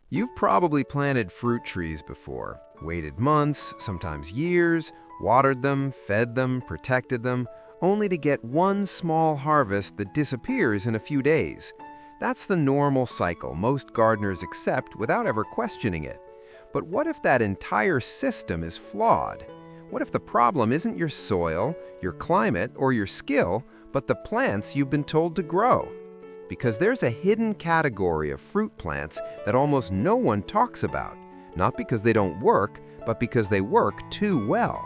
You've probably planted fruit trees before, waited months, sometimes years, watered them, fed them, protected them, only to get one small harvest that disappears in a few days. That's the normal cycle most gardeners accept without ever questioning it. But what if that entire system is flawed? What if the problem isn't your soil, your climate, or your skill, but the plants you've been told to grow? Because there's a hidden category of fruit plants that almost no one talks about, not because they don't work, but because they work too well.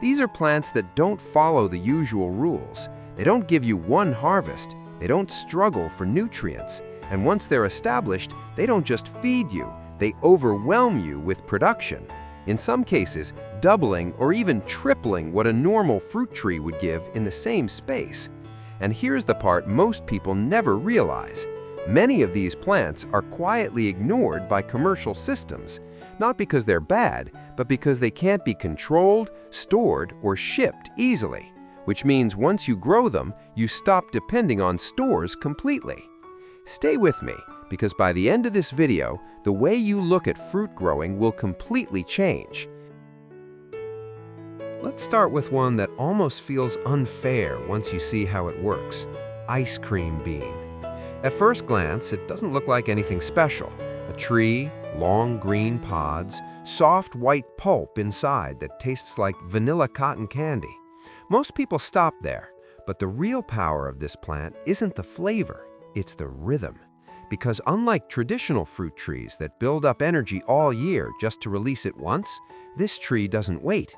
These are plants that don't follow the usual rules. They don't give you one harvest, they don't struggle for nutrients, and once they're established, they don't just feed you, they overwhelm you with production. In some cases, doubling or even tripling what a normal fruit tree would give in the same space. And here's the part most people never realize. Many of these plants are quietly ignored by commercial systems, not because they're bad, but because they can't be controlled, stored, or shipped easily, which means once you grow them, you stop depending on stores completely. Stay with me, because by the end of this video, the way you look at fruit growing will completely change. Let's start with one that almost feels unfair once you see how it works: ice cream bean. At first glance, it doesn't look like anything special. A tree, long green pods, soft white pulp inside that tastes like vanilla cotton candy. Most people stop there, but the real power of this plant isn't the flavor, it's the rhythm. Because unlike traditional fruit trees that build up energy all year just to release it once, this tree doesn't wait.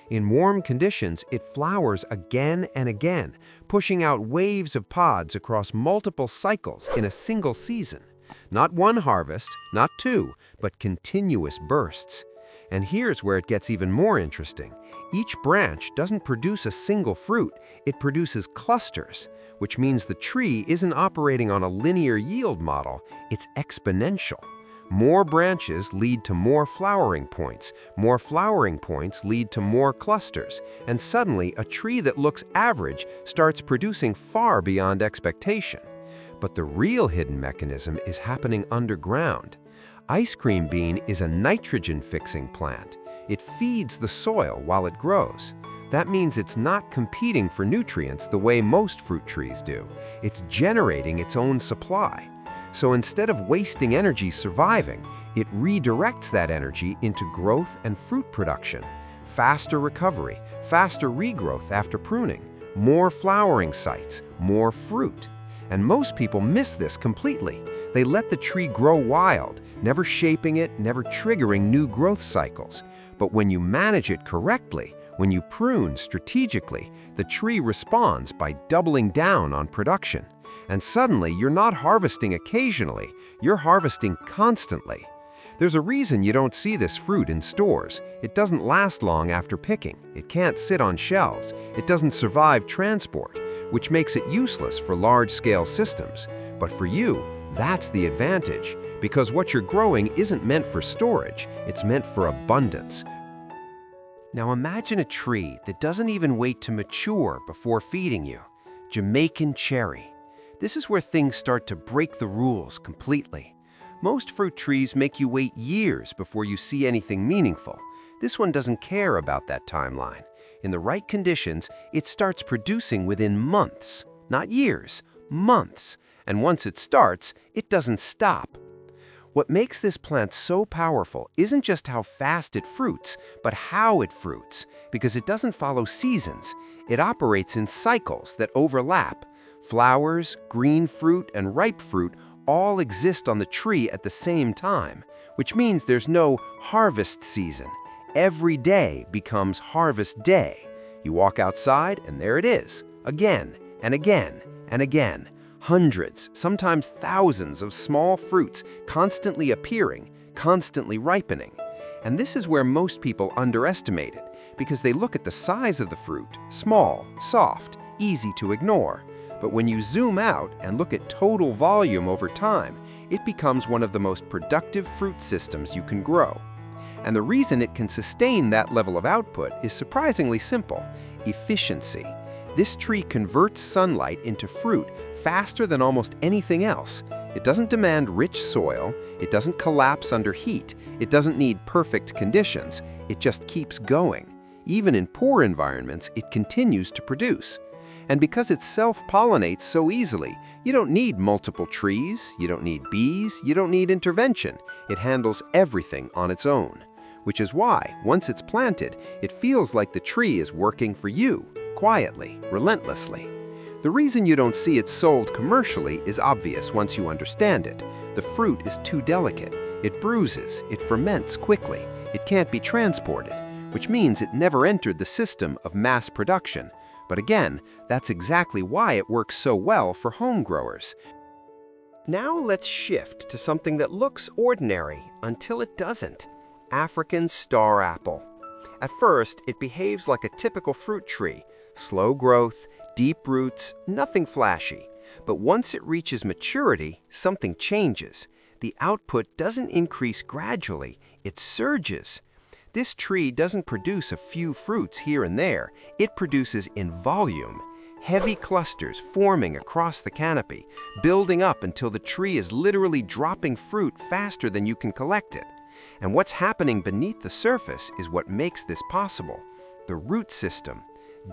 In warm conditions, it flowers again and again, pushing out waves of pods across multiple cycles in a single season. Not one harvest, not two, but continuous bursts. And here's where it gets even more interesting. Each branch doesn't produce a single fruit, it produces clusters, which means the tree isn't operating on a linear yield model, it's exponential. More branches lead to more flowering points lead to more clusters, and suddenly a tree that looks average starts producing far beyond expectation. But the real hidden mechanism is happening underground. Ice cream bean is a nitrogen-fixing plant. It feeds the soil while it grows. That means it's not competing for nutrients the way most fruit trees do. It's generating its own supply. So instead of wasting energy surviving, it redirects that energy into growth and fruit production. Faster recovery, faster regrowth after pruning, more flowering sites, more fruit. And most people miss this completely. They let the tree grow wild, never shaping it, never triggering new growth cycles. But when you manage it correctly, when you prune strategically, the tree responds by doubling down on production. And suddenly, you're not harvesting occasionally, you're harvesting constantly. There's a reason you don't see this fruit in stores. It doesn't last long after picking. It can't sit on shelves. It doesn't survive transport, which makes it useless for large-scale systems. But for you, that's the advantage, because what you're growing isn't meant for storage, it's meant for abundance. Now imagine a tree that doesn't even wait to mature before feeding you. Jamaican Cherry. This is where things start to break the rules completely. Most fruit trees make you wait years before you see anything meaningful. This one doesn't care about that timeline. In the right conditions, it starts producing within months, not years, months. And once it starts, it doesn't stop. What makes this plant so powerful isn't just how fast it fruits, but how it fruits, because it doesn't follow seasons. It operates in cycles that overlap. Flowers, green fruit, and ripe fruit all exist on the tree at the same time, which means there's no harvest season. Every day becomes harvest day. You walk outside and there it is, again and again and again. Hundreds, sometimes thousands of small fruits constantly appearing, constantly ripening. And this is where most people underestimate it, because they look at the size of the fruit, small, soft, easy to ignore. But when you zoom out and look at total volume over time, it becomes one of the most productive fruit systems you can grow. And the reason it can sustain that level of output is surprisingly simple: efficiency. This tree converts sunlight into fruit faster than almost anything else. It doesn't demand rich soil, it doesn't collapse under heat, it doesn't need perfect conditions, it just keeps going. Even in poor environments, it continues to produce. And because it self-pollinates so easily, you don't need multiple trees, you don't need bees, you don't need intervention. It handles everything on its own. Which is why, once it's planted, it feels like the tree is working for you, quietly, relentlessly. The reason you don't see it sold commercially is obvious once you understand it. The fruit is too delicate. It bruises, it ferments quickly, it can't be transported, which means it never entered the system of mass production. But again, that's exactly why it works so well for home growers. Now let's shift to something that looks ordinary until it doesn't. African star apple. At first, it behaves like a typical fruit tree. Slow growth, deep roots, nothing flashy. But once it reaches maturity, something changes. The output doesn't increase gradually, it surges. This tree doesn't produce a few fruits here and there. It produces in volume. Heavy clusters forming across the canopy, building up until the tree is literally dropping fruit faster than you can collect it. And what's happening beneath the surface is what makes this possible. The root system.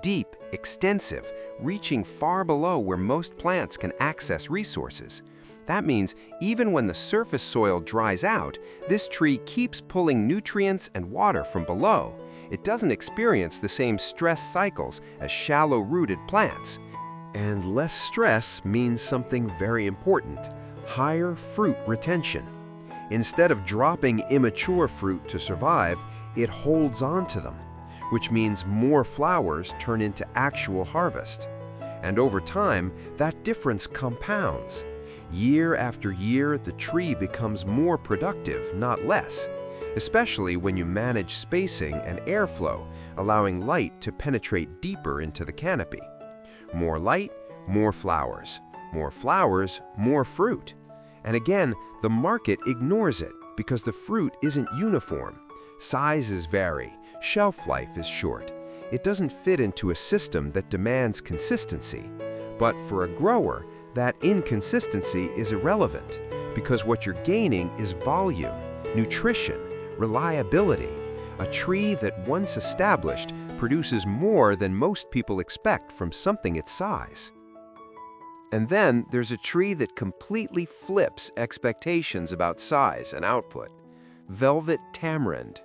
Deep, extensive, reaching far below where most plants can access resources. That means even when the surface soil dries out, this tree keeps pulling nutrients and water from below. It doesn't experience the same stress cycles as shallow-rooted plants. And less stress means something very important: higher fruit retention. Instead of dropping immature fruit to survive, it holds on to them, which means more flowers turn into actual harvest. And over time, that difference compounds. Year after year, the tree becomes more productive, not less, especially when you manage spacing and airflow, allowing light to penetrate deeper into the canopy. More light, more flowers. More flowers, more fruit. And again, the market ignores it because the fruit isn't uniform. Sizes vary, shelf life is short. It doesn't fit into a system that demands consistency. But for a grower, that inconsistency is irrelevant because what you're gaining is volume, nutrition, reliability. A tree that once established produces more than most people expect from something its size. And then there's a tree that completely flips expectations about size and output. Velvet tamarind.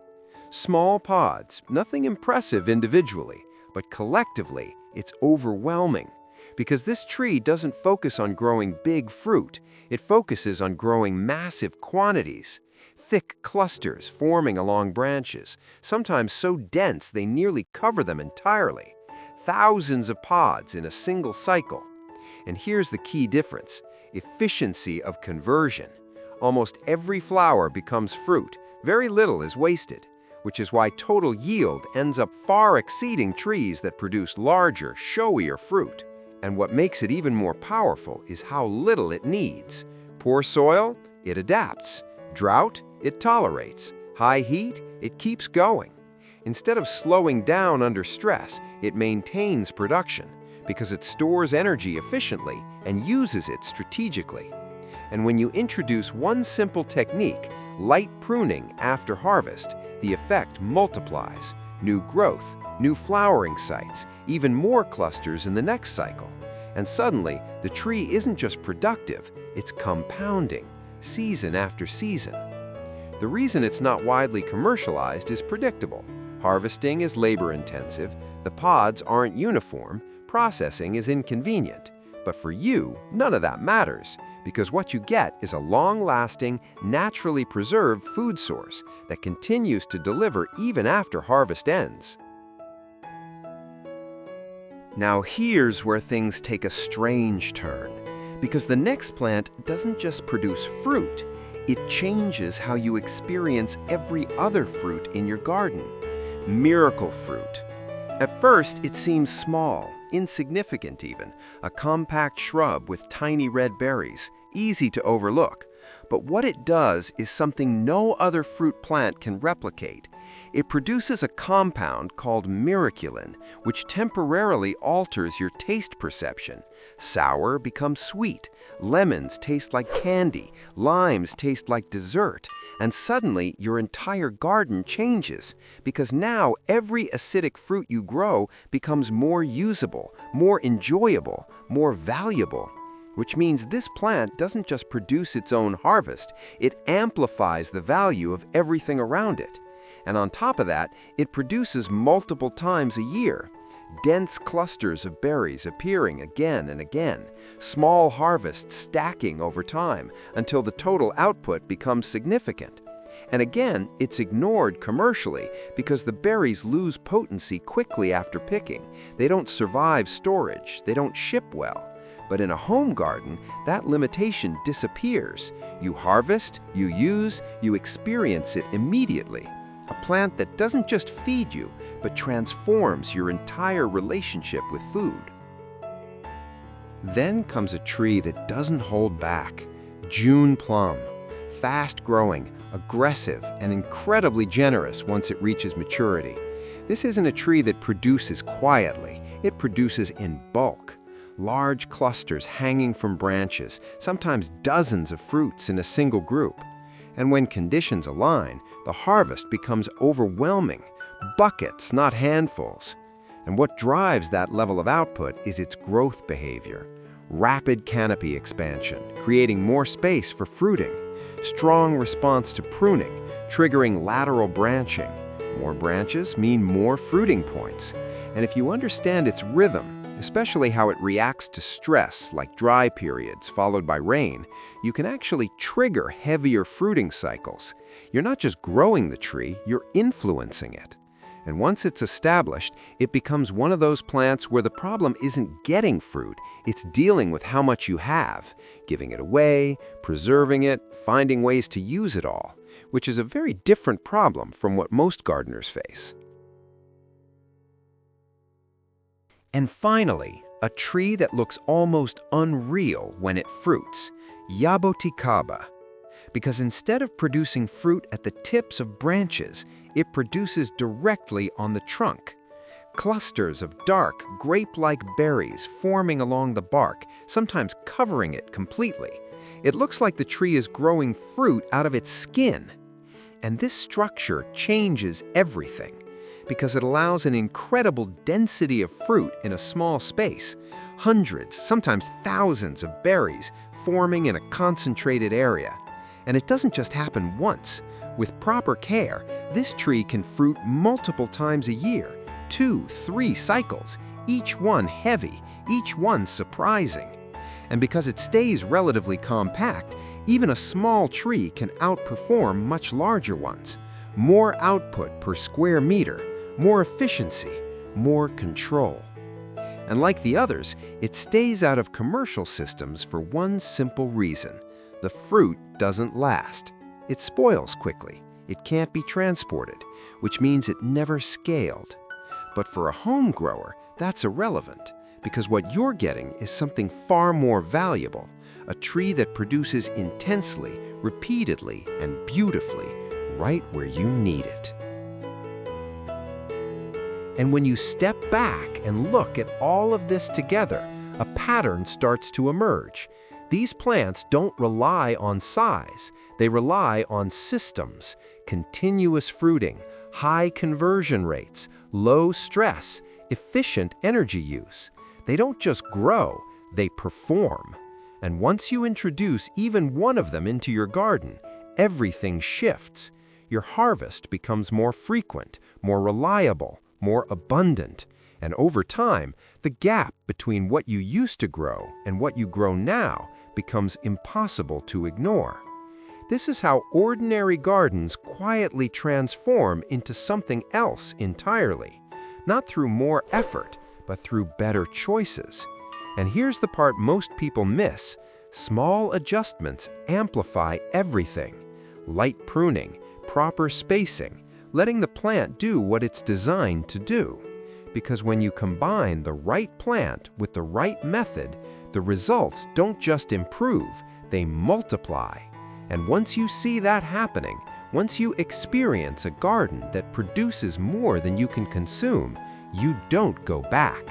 Small pods, nothing impressive individually, but collectively, it's overwhelming. Because this tree doesn't focus on growing big fruit, it focuses on growing massive quantities. Thick clusters forming along branches, sometimes so dense they nearly cover them entirely. Thousands of pods in a single cycle. And here's the key difference: efficiency of conversion. Almost every flower becomes fruit, very little is wasted, which is why total yield ends up far exceeding trees that produce larger, showier fruit. And what makes it even more powerful is how little it needs. Poor soil? It adapts. Drought? It tolerates. High heat? It keeps going. Instead of slowing down under stress, it maintains production because it stores energy efficiently and uses it strategically. And when you introduce one simple technique, light pruning after harvest, the effect multiplies. New growth, new flowering sites, even more clusters in the next cycle. And suddenly, the tree isn't just productive, it's compounding, season after season. The reason it's not widely commercialized is predictable. Harvesting is labor-intensive, the pods aren't uniform, processing is inconvenient. But for you, none of that matters, because what you get is a long-lasting, naturally preserved food source that continues to deliver even after harvest ends. Now here's where things take a strange turn, because the next plant doesn't just produce fruit, it changes how you experience every other fruit in your garden. Miracle fruit. At first, it seems small, insignificant even, a compact shrub with tiny red berries, easy to overlook. But what it does is something no other fruit plant can replicate. It produces a compound called miraculin, which temporarily alters your taste perception. Sour becomes sweet, lemons taste like candy, limes taste like dessert, and suddenly your entire garden changes, because now every acidic fruit you grow becomes more usable, more enjoyable, more valuable. Which means this plant doesn't just produce its own harvest, it amplifies the value of everything around it. And on top of that, it produces multiple times a year. Dense clusters of berries appearing again and again, small harvests stacking over time until the total output becomes significant. And again, it's ignored commercially because the berries lose potency quickly after picking. They don't survive storage, they don't ship well. But in a home garden, that limitation disappears. You harvest, you use, you experience it immediately. A plant that doesn't just feed you, but transforms your entire relationship with food. Then comes a tree that doesn't hold back. June plum. Fast-growing, aggressive, and incredibly generous once it reaches maturity. This isn't a tree that produces quietly. It produces in bulk. Large clusters hanging from branches, sometimes dozens of fruits in a single group. And when conditions align, the harvest becomes overwhelming, buckets, not handfuls. And what drives that level of output is its growth behavior. Rapid canopy expansion, creating more space for fruiting. Strong response to pruning, triggering lateral branching. More branches mean more fruiting points. And if you understand its rhythm, especially how it reacts to stress like dry periods followed by rain, you can actually trigger heavier fruiting cycles. You're not just growing the tree, you're influencing it. And once it's established, it becomes one of those plants where the problem isn't getting fruit, it's dealing with how much you have, giving it away, preserving it, finding ways to use it all, which is a very different problem from what most gardeners face. And finally, a tree that looks almost unreal when it fruits, Jaboticaba. Because instead of producing fruit at the tips of branches, it produces directly on the trunk. Clusters of dark, grape-like berries forming along the bark, sometimes covering it completely. It looks like the tree is growing fruit out of its skin. And this structure changes everything, because it allows an incredible density of fruit in a small space. Hundreds, sometimes thousands of berries forming in a concentrated area. And it doesn't just happen once. With proper care, this tree can fruit multiple times a year, 2, 3 cycles, each one heavy, each one surprising. And because it stays relatively compact, even a small tree can outperform much larger ones. More output per square meter, more efficiency, more control. And like the others, it stays out of commercial systems for one simple reason. The fruit doesn't last. It spoils quickly. It can't be transported, which means it never scaled. But for a home grower, that's irrelevant, because what you're getting is something far more valuable, a tree that produces intensely, repeatedly, and beautifully, right where you need it. And when you step back and look at all of this together, a pattern starts to emerge. These plants don't rely on size, they rely on systems, continuous fruiting, high conversion rates, low stress, efficient energy use. They don't just grow, they perform. And once you introduce even one of them into your garden, everything shifts. Your harvest becomes more frequent, more reliable, more abundant. And over time, the gap between what you used to grow and what you grow now becomes impossible to ignore. This is how ordinary gardens quietly transform into something else entirely, not through more effort, but through better choices. And here's the part most people miss. Small adjustments amplify everything. Light pruning, proper spacing, letting the plant do what it's designed to do. Because when you combine the right plant with the right method, the results don't just improve, they multiply. And once you see that happening, once you experience a garden that produces more than you can consume, you don't go back.